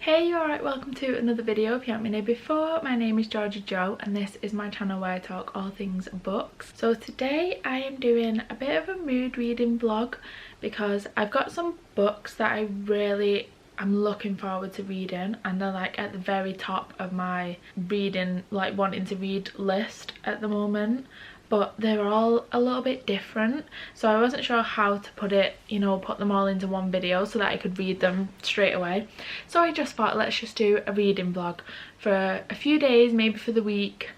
Hey, you alright? Welcome to another video. If you haven't been here before, my name is Georgia Jo and this is my channel where I talk all things books. So today I am doing a bit of a mood reading vlog because I've got some books that I really am looking forward to reading, and they're like at the very top of my reading, like wanting to read list at the moment. But they're all a little bit different, so I wasn't sure how to put it, put them all into one video so that I could read them straight away. So I just thought, let's just do a reading vlog for a few days, maybe for the week,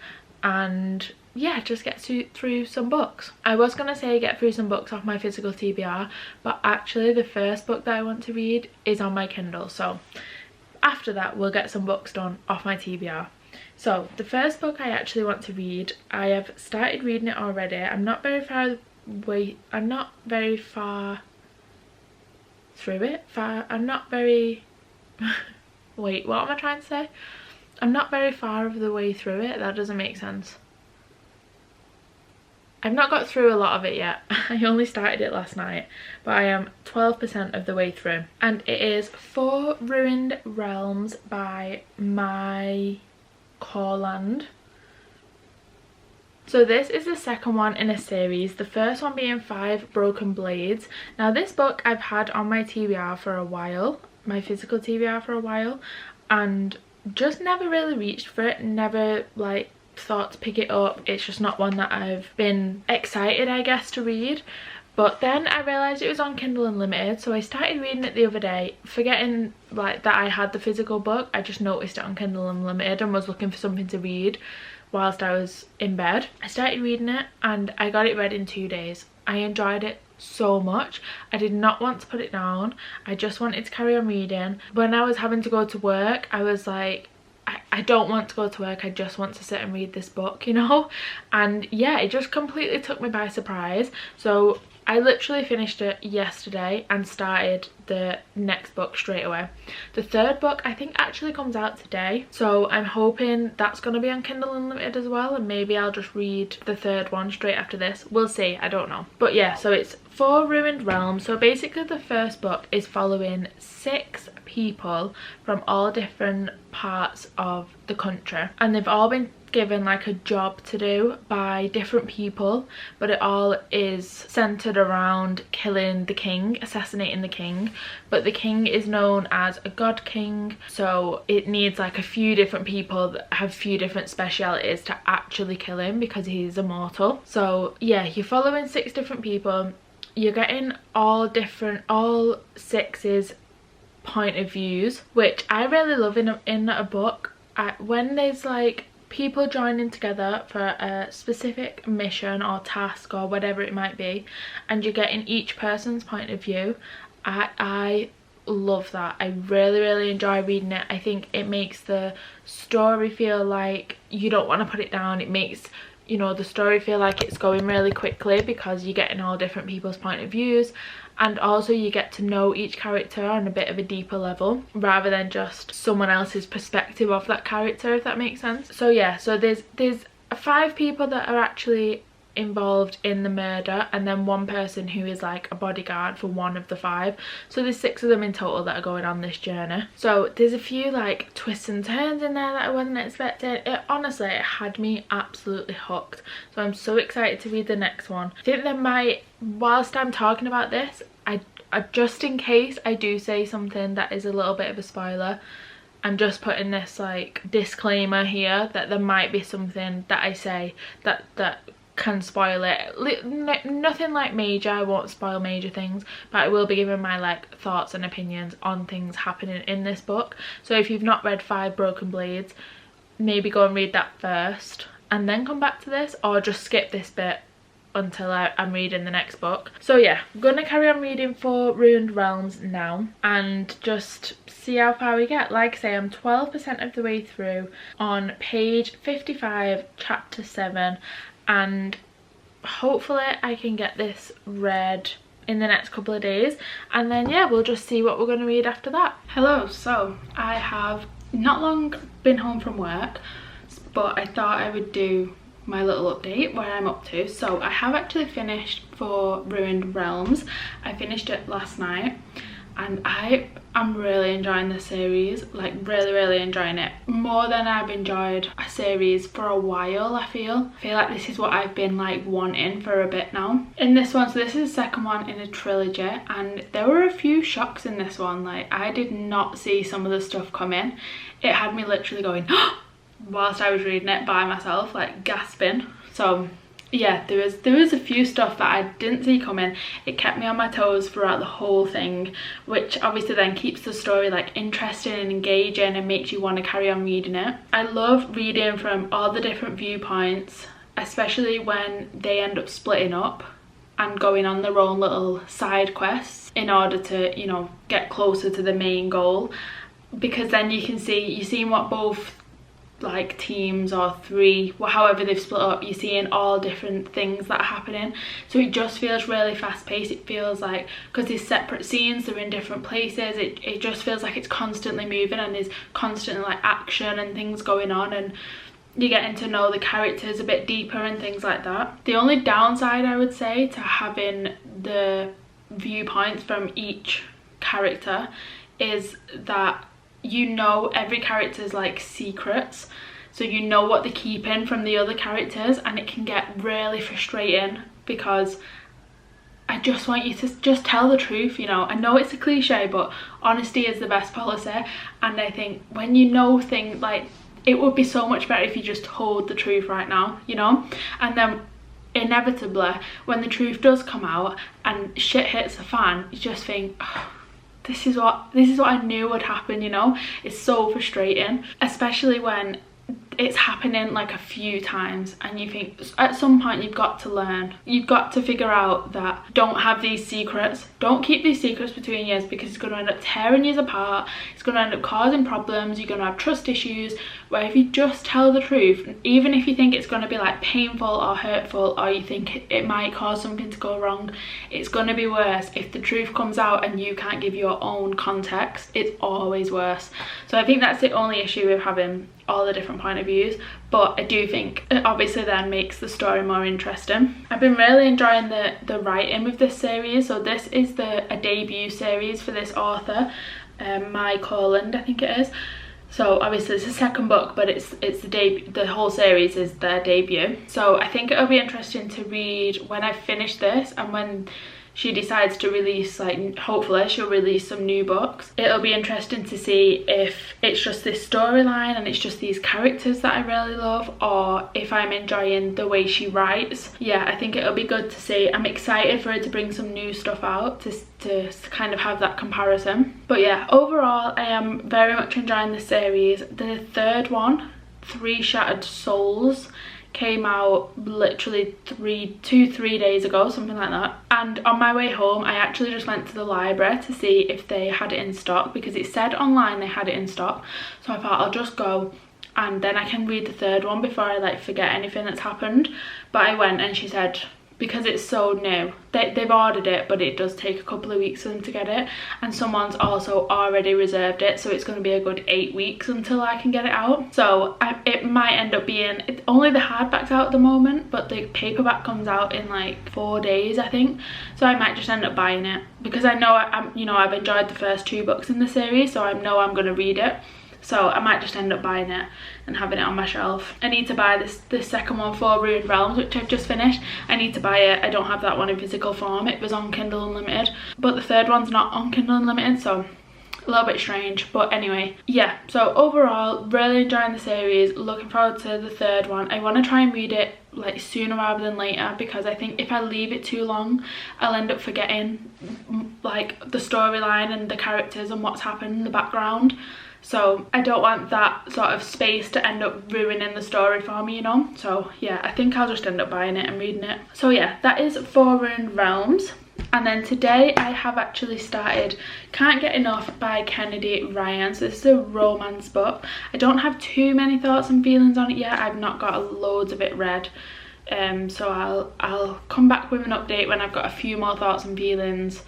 and yeah, just get through some books. I was gonna say get through some books off my physical TBR, but actually the first book that I want to read is on my Kindle, so after that we'll get some books done off my TBR. So the first book I actually want to read, I have started reading it already. I'm not very far through it. Wait, what am I trying to say? I'm not very far of the way through it. That doesn't make sense. I've not got through a lot of it yet. I only started it last night, but I am 12% of the way through. And it is Four Ruined Realms by My Corland. So this is the second one in a series, the first one being Five Broken Blades. Now this book I've had on my TBR for a while, my physical TBR for a while, and just never really reached for it, never like thought to pick it up. It's just not one that I've been excited, I guess, to read. But then I realised it was on Kindle Unlimited, so I started reading it the other day, forgetting like that I had the physical book. I just noticed it on Kindle Unlimited and was looking for something to read whilst I was in bed. I started reading it and I got it read in 2 days. I enjoyed it so much. I did not want to put it down. I just wanted to carry on reading. When I was having to go to work, I was like, I don't want to go to work, I just want to sit and read this book, and yeah, it just completely took me by surprise. So I literally finished it yesterday and started the next book straight away. The third book I think actually comes out today, so I'm hoping that's going to be on Kindle Unlimited as well, and maybe I'll just read the third one straight after this. We'll see, I don't know. But yeah, so it's Four Ruined Realms. So basically the first book is following 6 people from all different parts of the country, and they've all been given like a job to do by different people, but it all is centered around killing the king, assassinating the king. But the king is known as a god king, so it needs like a few different people that have a few different specialities to actually kill him because he's immortal. So yeah, you're following 6 different people. You're getting all 6's point of views, which I really love in a book. When there's like people joining together for a specific mission or task or whatever it might be, and you're getting each person's point of view, I love that. I really enjoy reading it. I think it makes the story feel like you don't want to put it down. It makes the story feel like it's going really quickly because you're getting all different people's point of views, and also you get to know each character on a bit of a deeper level rather than just someone else's perspective of that character, if that makes sense. So yeah, so there's 5 people that are actually involved in the murder, and then 1 person who is like a bodyguard for one of the 5. So there's 6 of them in total that are going on this journey. So there's a few like twists and turns in there that I wasn't expecting. Honestly, it had me absolutely hooked, so I'm so excited to read the next one. I think that whilst I'm talking about this, I just in case I do say something that is a little bit of a spoiler, I'm just putting this like disclaimer here that there might be something that I say that can spoil it. Nothing like major, I won't spoil major things, but I will be giving my like thoughts and opinions on things happening in this book. So if you've not read Five Broken Blades, maybe go and read that first and then come back to this, or just skip this bit until I'm reading the next book. So yeah, I'm gonna carry on reading Four Ruined Realms now and just see how far we get. Like I say, I'm 12% of the way through on page 55, chapter 7, and hopefully I can get this read in the next couple of days, and then yeah, we'll just see what we're going to read after that. Hello, so I have not long been home from work, but I thought I would do my little update where I'm up to. So I have actually finished Four Ruined Realms. I finished it last night and I I'm really enjoying this series, like really enjoying it more than I've enjoyed a series for a while. I feel like this is what I've been like wanting for a bit now. In this one, so this is the second one in a trilogy, and there were a few shocks in this one. Like, I did not see some of the stuff come in. It had me literally going whilst I was reading it by myself, like gasping. So yeah, there was a few stuff that I didn't see coming. It kept me on my toes throughout the whole thing, which obviously then keeps the story like interesting and engaging and makes you want to carry on reading it. I love reading from all the different viewpoints, especially when they end up splitting up and going on their own little side quests in order to, you know, get closer to the main goal, because then you're seeing what both like teams or three, however they've split up, you're seeing all different things that are happening. So it just feels really fast paced. It feels like, because these separate scenes, they're in different places, it just feels like it's constantly moving and there's constantly like action and things going on, and you're getting to know the characters a bit deeper and things like that. The only downside I would say to having the viewpoints from each character is that you know every character's like secrets, so you know what they're keeping from the other characters, and it can get really frustrating because I just want you to just tell the truth, you know. I know it's a cliche, but honesty is the best policy, and I think when you know things, like, it would be so much better if you just told the truth right now, you know. And then inevitably when the truth does come out and shit hits the fan, you just think, oh, this is what I knew would happen, you know. It's so frustrating, especially when it's happening like a few times and you think at some point you've got to learn, you've got to figure out that don't have these secrets, don't keep these secrets between you, because it's going to end up tearing you apart, it's going to end up causing problems, you're going to have trust issues. Where if you just tell the truth, even if you think it's going to be like painful or hurtful, or you think it might cause something to go wrong, it's going to be worse if the truth comes out and you can't give your own context. It's always worse. So I think that's the only issue with having all the different point of views, but I do think it obviously then makes the story more interesting. I've been really enjoying the writing with this series. So this is a debut series for this author, Mike Holland, I think it is. So obviously it's the second book, but it's the whole series is their debut. So I think it'll be interesting to read when I finish this, and when she decides to release, like, hopefully she'll release some new books. It'll be interesting to see if it's just this storyline and it's just these characters that I really love, or if I'm enjoying the way she writes. Yeah, I think it'll be good to see. I'm excited for her to bring some new stuff out to kind of have that comparison. But yeah, overall I am very much enjoying the series. The third one, Three Shattered Souls, came out literally 3 days ago, something like that. And on my way home I actually just went to the library to see if they had it in stock, because it said online they had it in stock. So I thought I'll just go and then I can read the third one before I like forget anything that's happened. But I went and she said, because it's so new, they've ordered it, but it does take a couple of weeks for them to get it, and someone's also already reserved it, so it's going to be a good 8 weeks until I can get it out. So it might end up being, only the hardback's out at the moment, but the paperback comes out in like 4 days, I think. So I might just end up buying it, because I know I've enjoyed the first 2 books in the series, so I know I'm going to read it. So I might just end up buying it and having it on my shelf. I need to buy this second one, For Ruined Realms, which I've just finished. I need to buy it. I don't have that one in physical form. It was on Kindle Unlimited, but the third one's not on Kindle Unlimited, so a little bit strange. But anyway, yeah, so overall really enjoying the series, looking forward to the third one. I want to try and read it like sooner rather than later, because I think if I leave it too long I'll end up forgetting like the storyline and the characters and what's happened in the background. So I don't want that sort of space to end up ruining the story for me, you know. So yeah, I think I'll just end up buying it and reading it. So yeah, that is For Ruined Realms. And then today I have actually started Can't Get Enough by Kennedy Ryan. So this is a romance book. I don't have too many thoughts and feelings on it yet. I've not got loads of it read. So I'll come back with an update when I've got a few more thoughts and feelings.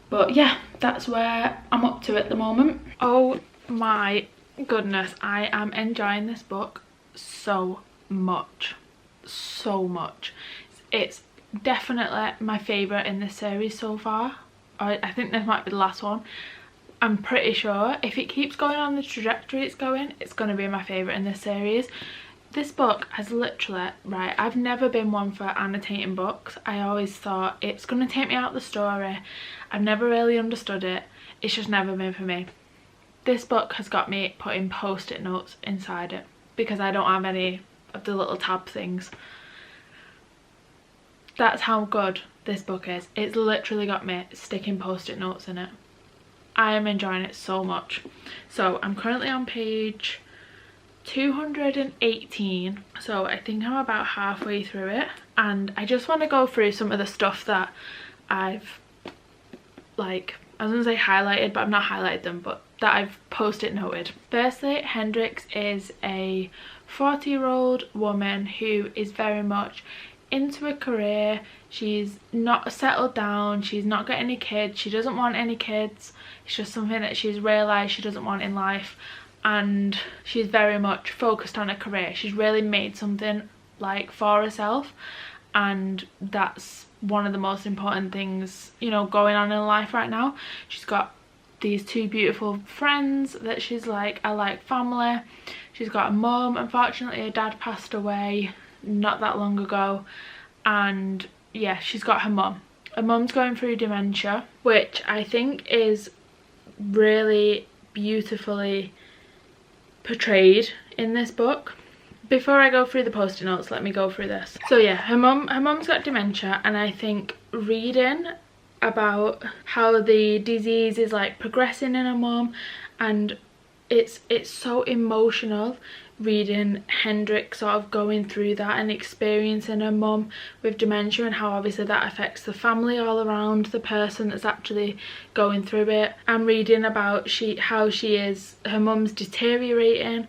But yeah, that's where I'm up to at the moment. Oh my goodness, I am enjoying this book so much. It's definitely my favourite in this series so far. I think this might be the last one. I'm pretty sure if it keeps going on the trajectory it's going to be my favourite in this series. This book has literally, right, I've never been one for annotating books. I always thought it's going to take me out the story. I've never really understood it. It's just never been for me. This book has got me putting post-it notes inside it because I don't have any of the little tab things. That's how good this book is. It's literally got me sticking post-it notes in it. I am enjoying it so much. So I'm currently on page 218, so I think I'm about halfway through it, and I just want to go through some of the stuff that I've, like, I was gonna say highlighted, but I've not highlighted them, but that I've post-it noted. Firstly, Hendrix is a 40-year-old woman who is very much into a career. She's not settled down, she's not got any kids, she doesn't want any kids. It's just something that she's realised she doesn't want in life, and she's very much focused on a career. She's really made something like for herself, and that's one of the most important things, you know, going on in life right now. She's got these two beautiful friends that she's like, I like family. She's got a mum. Unfortunately, her dad passed away not that long ago, and yeah, she's got her mum. Her mum's going through dementia, which I think is really beautifully portrayed in this book. Before I go through the post-it notes, let me go through this. So yeah, her mum's got dementia, and I think reading about how the disease is like progressing in her mum, and it's so emotional reading Hendrix sort of going through that and experiencing her mum with dementia, and how obviously that affects the family all around the person that's actually going through it. I'm reading about how her mum's deteriorating,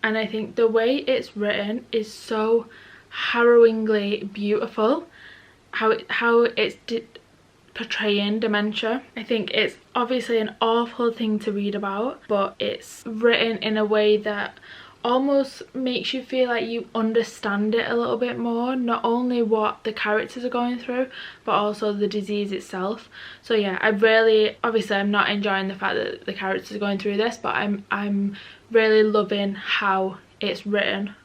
and I think the way it's written is so harrowingly beautiful. How it's portraying dementia. I think it's obviously an awful thing to read about, but it's written in a way that almost makes you feel like you understand it a little bit more, not only what the characters are going through but also the disease itself. So yeah, obviously I'm not enjoying the fact that the characters are going through this, but I'm really loving how it's written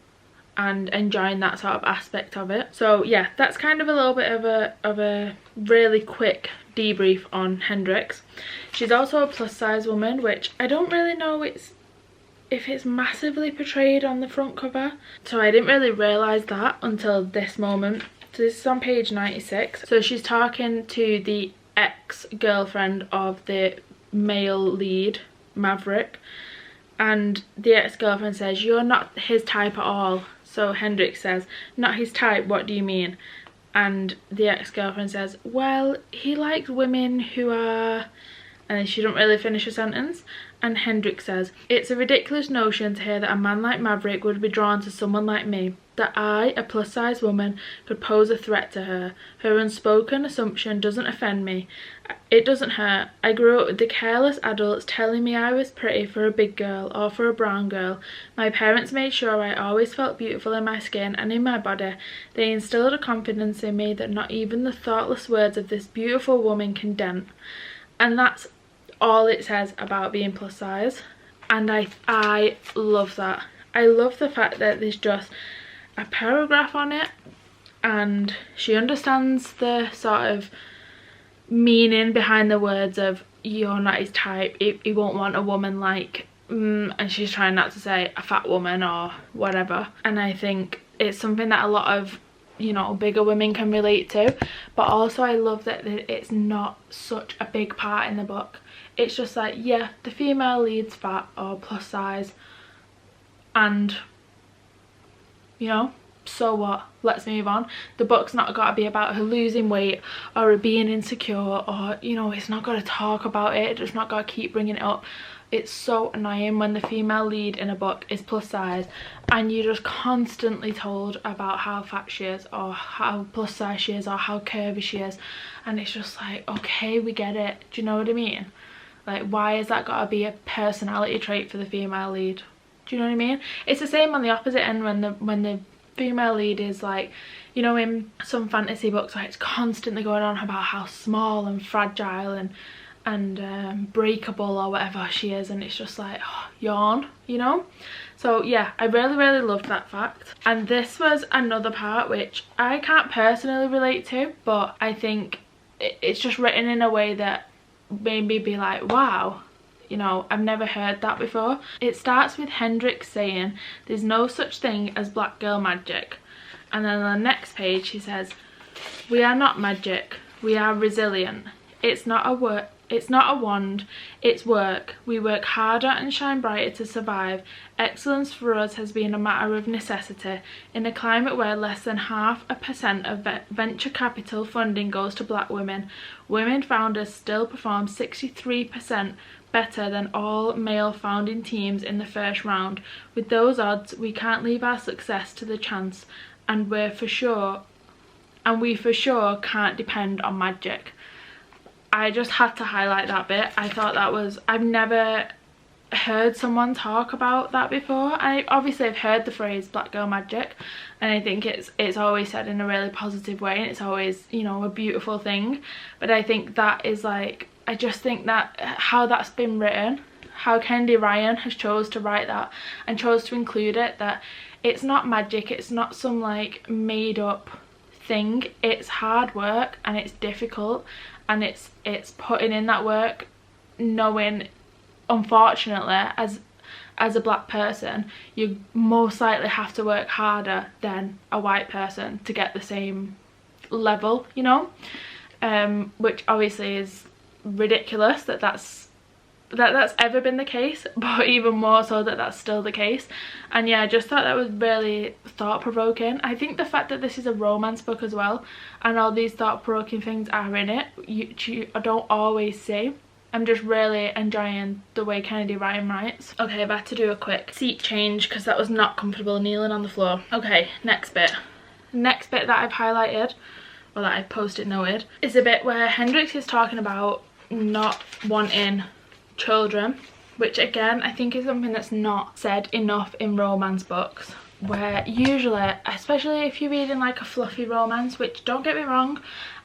and enjoying that sort of aspect of it. So yeah, that's kind of a little bit of a really quick debrief on Hendrix. She's also a plus size woman, which I don't really know if it's massively portrayed on the front cover, so I didn't really realise that until this moment. So this is on page 96. So she's talking to the ex-girlfriend of the male lead, Maverick, and the ex-girlfriend says, "You're not his type at all." So Hendrix says, "Not his type, what do you mean?" And the ex-girlfriend says, "Well, he likes women who are..." and then she don't really finish a sentence. And Hendrix says, "It's a ridiculous notion to hear that a man like Maverick would be drawn to someone like me. That I, a plus-size woman, could pose a threat to her. Her unspoken assumption doesn't offend me. It doesn't hurt. I grew up with the careless adults telling me I was pretty for a big girl or for a brown girl. My parents made sure I always felt beautiful in my skin and in my body. They instilled a confidence in me that not even the thoughtless words of this beautiful woman can dent." And that's all it says about being plus size, and I love that. I love the fact that there's just a paragraph on it and she understands the sort of meaning behind the words of "you're not his type, he won't want a woman like..." and she's trying not to say a fat woman or whatever. And I think it's something that a lot of, you know, bigger women can relate to, but also I love that it's not such a big part in the book. It's just like, yeah, the female lead's fat or plus size, and you know, so what, let's move on. The book's not got to be about her losing weight or her being insecure, or, you know, it's not got to talk about it, it's not got to keep bringing it up. It's so annoying when the female lead in a book is plus size and you're just constantly told about how fat she is or how plus size she is or how curvy she is, and it's just like, okay, we get it. Do you know what I mean? Like, why has that got to be a personality trait for the female lead? Do you know what I mean? It's the same on the opposite end when the female lead is like, you know, in some fantasy books where it's constantly going on about how small and fragile breakable or whatever she is, and it's just like, oh, yawn, you know. So yeah, I really loved that fact. And this was another part which I can't personally relate to, but I think it's just written in a way that made me be like, wow, you know, I've never heard that before. It starts with Hendrix saying, "There's no such thing as black girl magic." And then on the next page he says, "We are not magic, we are resilient. It's not a wand, it's work. We work harder and shine brighter to survive. Excellence for us has been a matter of necessity. In a climate where less than 0.5% of venture capital funding goes to black women, women founders still perform 63% better than all male founding teams in the first round. With those odds, we can't leave our success to the chance, and we for sure can't depend on magic." I just had to highlight that bit. I thought that was, I've never heard someone talk about that before. Obviously I've heard the phrase black girl magic, and I think it's always said in a really positive way, and it's always, you know, a beautiful thing. But I think that is like, I just think that how that's been written, how Kennedy Ryan has chose to write that and chose to include it, that it's not magic, it's not some like made up thing, it's hard work and it's difficult, and it's putting in that work, knowing, unfortunately, as a black person, you most likely have to work harder than a white person to get the same level, you know, which obviously is ridiculous that that's ever been the case, but even more so that that's still the case. And yeah, I just thought that was really thought-provoking. I think the fact that this is a romance book as well, and all these thought-provoking things are in it, you don't always see. I'm just really enjoying the way Kennedy Ryan writes. Okay, I've had to do a quick seat change because that was not comfortable kneeling on the floor. Okay, next bit that I've highlighted, or that I've post-it noted, is a bit where Hendrix is talking about not wanting children, which again I think is something that's not said enough in romance books, where usually, especially if you're reading like a fluffy romance, which don't get me wrong,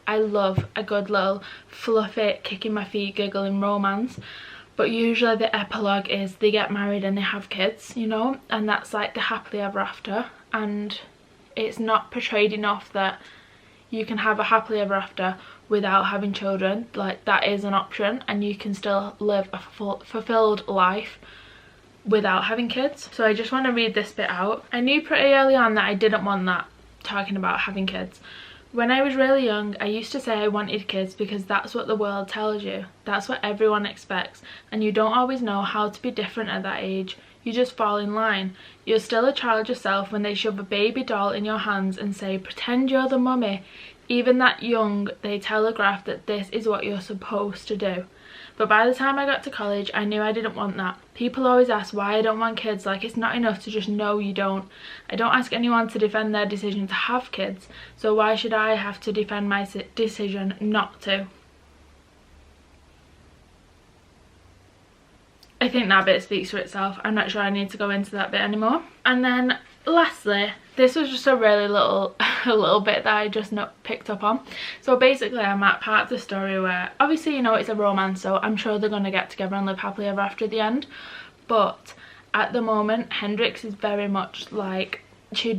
I love a good little fluffy kicking my feet giggling romance, but usually the epilogue is they get married and they have kids, you know, and that's like the happily ever after. And it's not portrayed enough that you can have a happily ever after without having children. Like, that is an option, and you can still live a fulfilled life without having kids. So I just want to read this bit out. I knew pretty early on that I didn't want that, talking about having kids. When I was really young, I used to say I wanted kids because that's what the world tells you. That's what everyone expects, and you don't always know how to be different at that age. You just fall in line. You're still a child yourself when they shove a baby doll in your hands and say, "Pretend you're the mummy." Even that young, they telegraph that this is what you're supposed to do. But by the time I got to college, I knew I didn't want that. People always ask why I don't want kids, like it's not enough to just know you don't. I don't ask anyone to defend their decision to have kids, so why should I have to defend my decision not to? I think that bit speaks for itself. I'm not sure I need to go into that bit anymore. And then lastly, this was just a really little bit that I just picked up on. So basically I'm at part of the story where, obviously, you know, it's a romance, so I'm sure they're going to get together and live happily ever after at the end. But at the moment, Hendrix is very much like, she's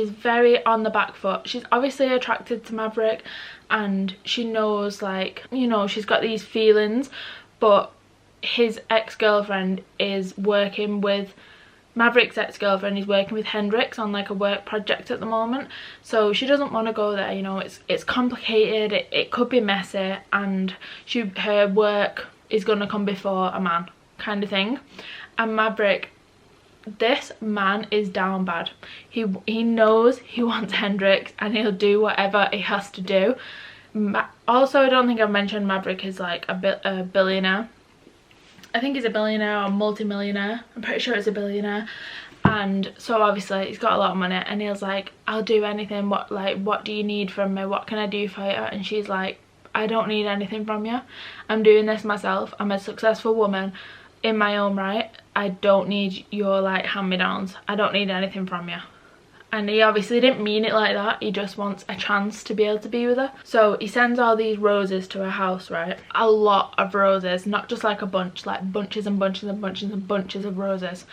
very on the back foot. She's obviously attracted to Maverick, and she knows, like, you know, she's got these feelings, but his ex-girlfriend is working with Maverick's ex-girlfriend is working with Hendrix on like a work project at the moment, so she doesn't want to go there, you know. It's complicated, it could be messy, and her work is going to come before a man, kind of thing. And Maverick, this man is down bad. He knows he wants Hendrix, and he'll do whatever he has to do. Also, I don't think I've mentioned Maverick is like a billionaire. I think he's a billionaire or multi-millionaire. I'm pretty sure he's a billionaire. And so obviously he's got a lot of money, and he's like, I'll do anything. What do you need from me? What can I do for you? And she's like, I don't need anything from you. I'm doing this myself. I'm a successful woman in my own right. I don't need your like hand-me-downs. I don't need anything from you. And he obviously didn't mean it like that. He just wants a chance to be able to be with her. So he sends all these roses to her house, right? A lot of roses, not just like a bunch, like bunches and bunches and bunches and bunches of roses.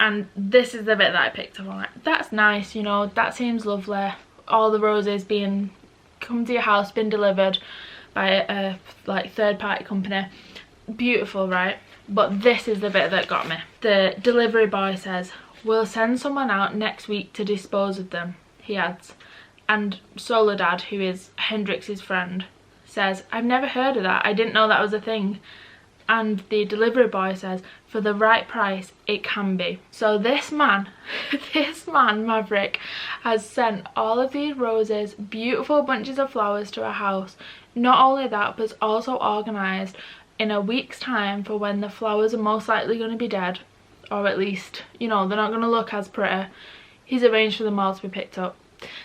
And this is the bit that I picked up on. Like, that's nice, you know, that seems lovely. All the roses being come to your house, been delivered by a like third-party company. Beautiful, right? But this is the bit that got me. The delivery boy says, "We'll send someone out next week to dispose of them," he adds. And Soledad, who is Hendrix's friend, says, "I've never heard of that. I didn't know that was a thing." And the delivery boy says, "For the right price, it can be." So this man, Maverick, has sent all of these roses, beautiful bunches of flowers to her house. Not only that, but it's also organised in a week's time for when the flowers are most likely going to be dead. Or at least, you know, they're not going to look as pretty. He's arranged for them all to be picked up,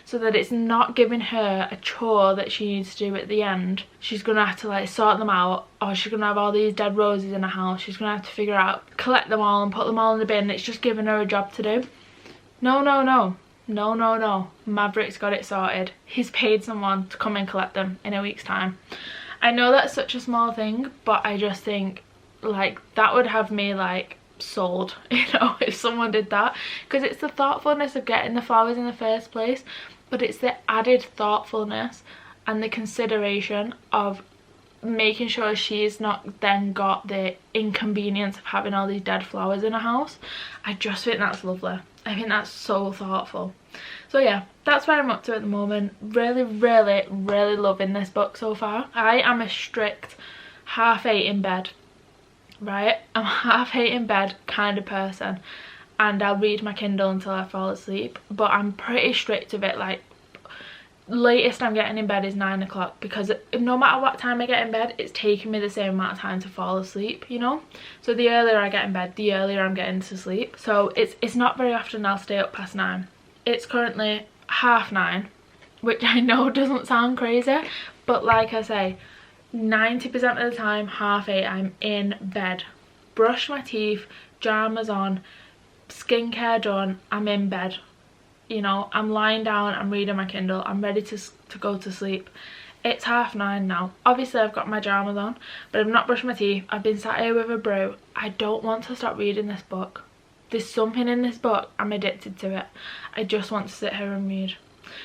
so that it's not giving her a chore that she needs to do at the end. She's going to have to like sort them out, or she's going to have all these dead roses in her house. She's going to have to figure out, collect them all and put them all in the bin. It's just giving her a job to do. No, no, no. No, no, no. Maverick's got it sorted. He's paid someone to come and collect them in a week's time. I know that's such a small thing, but I just think like that would have me like sold, you know, if someone did that, because it's the thoughtfulness of getting the flowers in the first place, but it's the added thoughtfulness and the consideration of making sure she's not then got the inconvenience of having all these dead flowers in her house. I just think that's lovely. I think that's so thoughtful. So yeah, that's where I'm up to at the moment. Really, really, really loving this book so far. I am a strict 8:30 in bed, right? I'm 8:30 in bed kind of person, and I'll read my Kindle until I fall asleep, but I'm pretty strict of it. Like, latest I'm getting in bed is 9 o'clock, because no matter what time I get in bed, it's taking me the same amount of time to fall asleep, you know. So the earlier I get in bed, the earlier I'm getting to sleep. So it's not very often I'll stay up past 9. It's currently 9:30, which I know doesn't sound crazy, but like I say, 90% of the time, 8:30, I'm in bed. Brush my teeth, pyjamas on, skincare done, I'm in bed. You know, I'm lying down, I'm reading my Kindle, I'm ready to go to sleep. It's 9:30 now. Obviously I've got my pyjamas on, but I've not brushed my teeth. I've been sat here with a brew. I don't want to stop reading this book. There's something in this book, I'm addicted to it. I just want to sit here and read.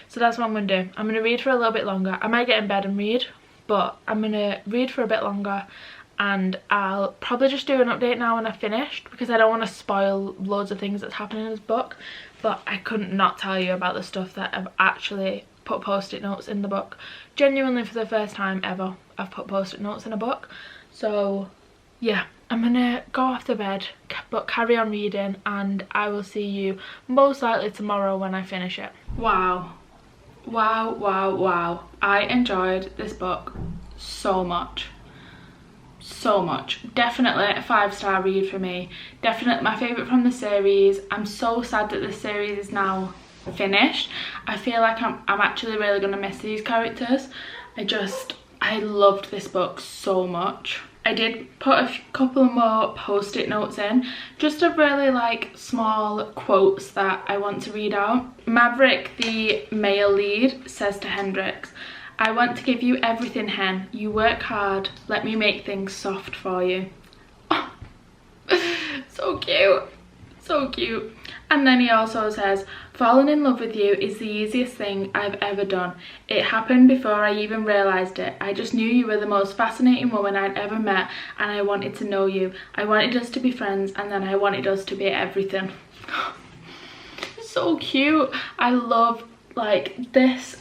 So that's what I'm going to do. I'm going to read for a little bit longer. I might get in bed and read, but I'm going to read for a bit longer, and I'll probably just do an update now when I've finished, because I don't want to spoil loads of things that's happening in this book. But I couldn't not tell you about the stuff that I've actually put post-it notes in the book. Genuinely, for the first time ever, I've put post-it notes in a book. So yeah, I'm gonna go off to bed but carry on reading, and I will see you most likely tomorrow when I finish it. Wow, wow, wow, wow. I enjoyed this book so much. So much. Definitely a 5-star read for me. Definitely my favourite from the series. I'm so sad that the series is now finished. I feel like I'm actually really going to miss these characters. I loved this book so much. I did put a couple more post-it notes in, just of really like small quotes that I want to read out. Maverick, the male lead, says to Hendrix, "I want to give you everything, Hen. You work hard. Let me make things soft for you." Oh, so cute. So cute. And then he also says, "Falling in love with you is the easiest thing I've ever done. It happened before I even realised it. I just knew you were the most fascinating woman I'd ever met, and I wanted to know you. I wanted us to be friends, and then I wanted us to be everything." So cute. I love like this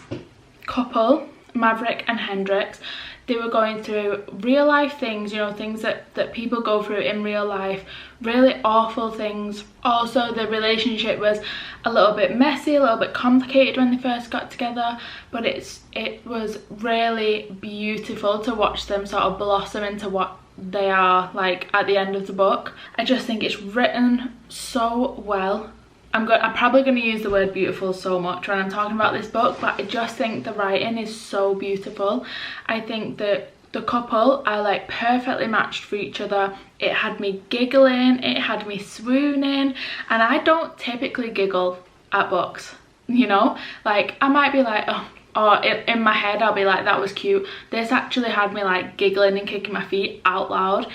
couple, Maverick and Hendrix. They were going through real life things, you know, things that people go through in real life, really awful things. Also, the relationship was a little bit messy, a little bit complicated when they first got together, but it was really beautiful to watch them sort of blossom into what they are like at the end of the book. I just think it's written so well. I'm probably going to use the word beautiful so much when I'm talking about this book, but I just think the writing is so beautiful. I think that the couple are like perfectly matched for each other. It had me giggling, it had me swooning, and I don't typically giggle at books. you know? Like, I might be like, oh, or in my head I'll be like, that was cute. This actually had me like giggling and kicking my feet out loud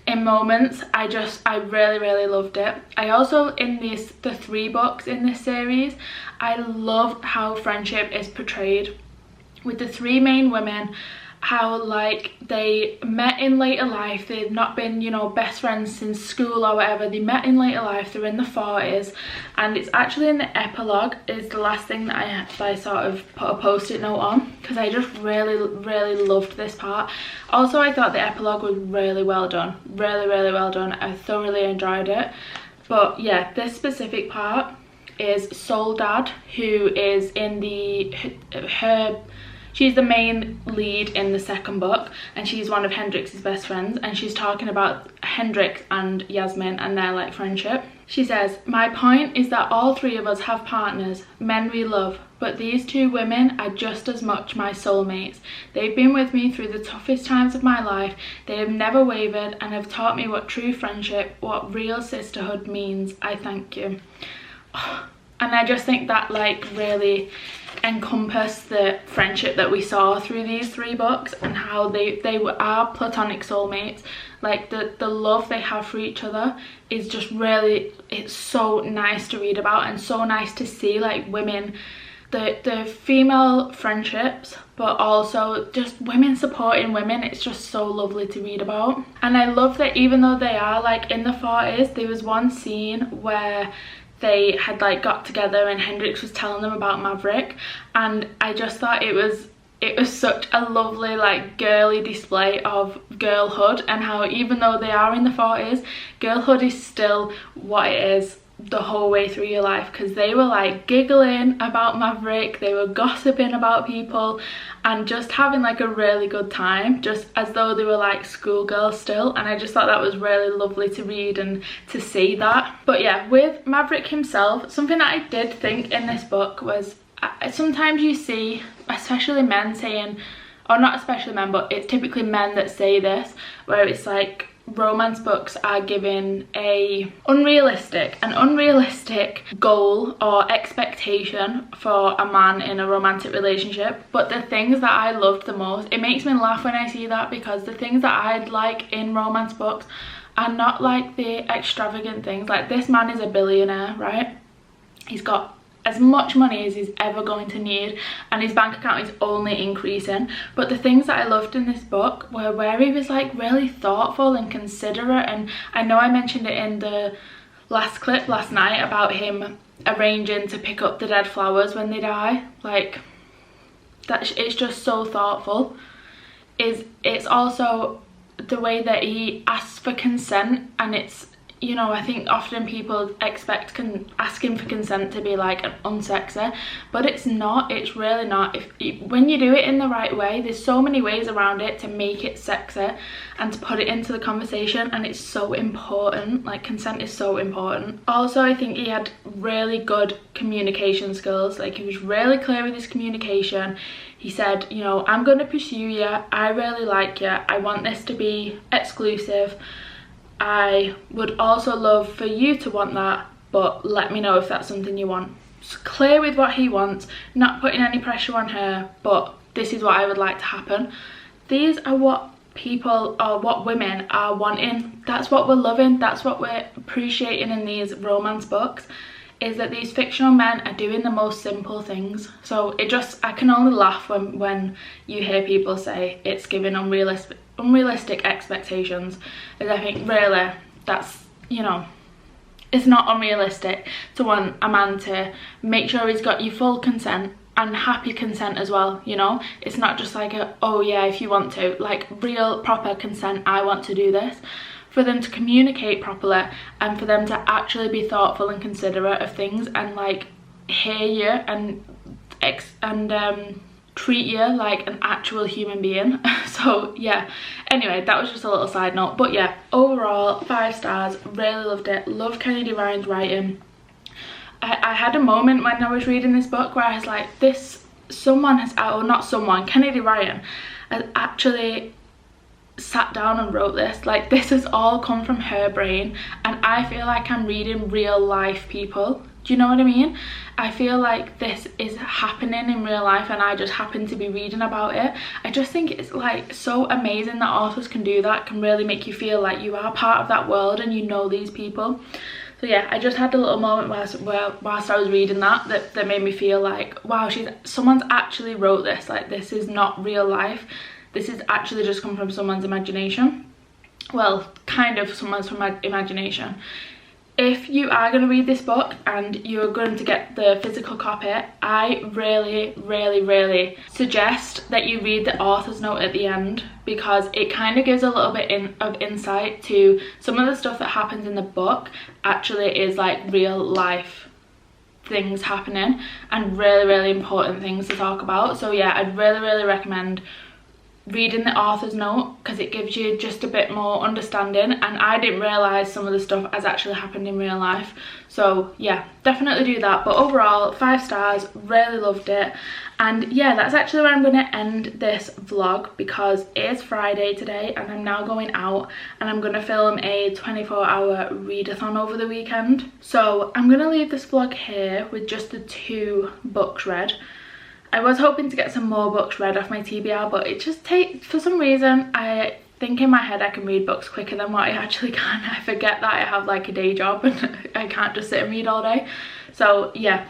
in moments. I really loved it. I also, in the 3 books in this series, I loved how friendship is portrayed with the 3 main women, how like they met in later life. They've not been, you know, best friends since school or whatever. They met in later life, they're in the 40s, and it's actually in the epilogue is the last thing that I sort of put a post-it note on, because I just really loved this part. Also, I thought the epilogue was really well done, really well done. I thoroughly enjoyed it. But yeah, this specific part is Soul Dad, who is in she's the main lead in the 2nd book, and she's one of Hendrix's best friends, and she's talking about Hendrix and Yasmin and their like friendship. She says, "My point is that all 3 of us have partners, men we love, but these 2 women are just as much my soulmates. They've been with me through the toughest times of my life. They have never wavered and have taught me what true friendship, what real sisterhood means. I thank you." And I just think that like really encompassed the friendship that we saw through these 3 books, and how they are platonic soulmates. Like the love they have for each other is just really, it's so nice to read about, and so nice to see like women, the female friendships, but also just women supporting women. It's just so lovely to read about. And I love that even though they are like in the 40s, there was one scene where they had like got together and Hendrix was telling them about Maverick, and I just thought it was such a lovely like girly display of girlhood, and how even though they are in the 40s, girlhood is still what it is the whole way through your life, because they were like giggling about Maverick, they were gossiping about people, and just having like a really good time, just as though they were like schoolgirls still. And I just thought that was really lovely to read and to see that. But yeah, with Maverick himself, something that I did think in this book was, sometimes you see, especially men saying, or not especially men, but it's typically men that say this, where it's like romance books are given an unrealistic goal or expectation for a man in a romantic relationship. But the things that I loved the most, it makes me laugh when I see that, because the things that I'd like in romance books are not like the extravagant things. Like, this man is a billionaire, right? He's got as much money as he's ever going to need, and his bank account is only increasing. But the things that I loved in this book were where he was like really thoughtful and considerate. And I know I mentioned it in the last clip last night about him arranging to pick up the dead flowers when they die. Like, that it's just so thoughtful. It's also the way that he asks for consent, and it's, you know, I think often people expect asking for consent to be like unsexy, but it's not. It's really not. When you do it in the right way, there's so many ways around it to make it sexy and to put it into the conversation, and it's so important. Like, consent is so important. Also, I think he had really good communication skills. Like, he was really clear with his communication. He said, you know, I'm going to pursue you, I really like you, I want this to be exclusive, I would also love for you to want that, but let me know if that's something you want. Just clear with what he wants, not putting any pressure on her, but this is what I would like to happen. These are what people, or what women are wanting. That's what we're loving, that's what we're appreciating in these romance books, is that these fictional men are doing the most simple things. So I can only laugh when you hear people say it's giving unrealistic expectations, as I think really that's, you know, it's not unrealistic to want a man to make sure he's got your full consent, and happy consent as well, you know. It's not just like oh yeah, if you want to, like real proper consent, I want to do this. For them to communicate properly, and for them to actually be thoughtful and considerate of things, and like hear you and treat you like an actual human being. So yeah, anyway, that was just a little side note. But yeah, overall 5 stars, really loved it. Love Kennedy Ryan's writing. I had a moment when I was reading this book where I was like, Kennedy Ryan has actually sat down and wrote this. Like, this has all come from her brain, and I feel like I'm reading real life people. Do you know what I mean? I feel like this is happening in real life and I just happen to be reading about it. I just think it's like so amazing that authors can do that, can really make you feel like you are part of that world and you know these people. So yeah, I just had a little moment whilst I was reading that made me feel like, wow, someone's actually wrote this. Like, this is not real life. This is actually just come from someone's imagination. Well, kind of someone's imagination. If you are going to read this book and you're going to get the physical copy, I really suggest that you read the author's note at the end, because it kind of gives a little bit of insight to some of the stuff that happens in the book actually is like real life things happening, and really important things to talk about. So yeah, I'd really recommend reading the author's note, because it gives you just a bit more understanding, and I didn't realise some of the stuff has actually happened in real life. So yeah, definitely do that. But overall, 5 stars, really loved it. And yeah, that's actually where I'm going to end this vlog, because it is Friday today and I'm now going out and I'm going to film a 24-hour readathon over the weekend. So I'm going to leave this vlog here with just the 2 books read. I was hoping to get some more books read off my TBR, but it just takes, for some reason, I think in my head I can read books quicker than what I actually can. I forget that I have like a day job and I can't just sit and read all day. So yeah,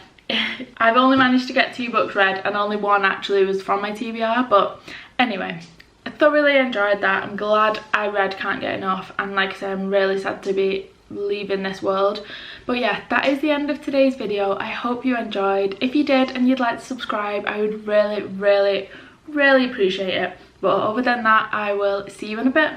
I've only managed to get 2 books read and only 1 actually was from my TBR. But anyway, I thoroughly enjoyed that. I'm glad I read Can't Get Enough, and like I said, I'm really sad to be leaving this world. But yeah, that is the end of today's video. I hope you enjoyed. If you did and you'd like to subscribe, I would really appreciate it. But other than that, I will see you in a bit.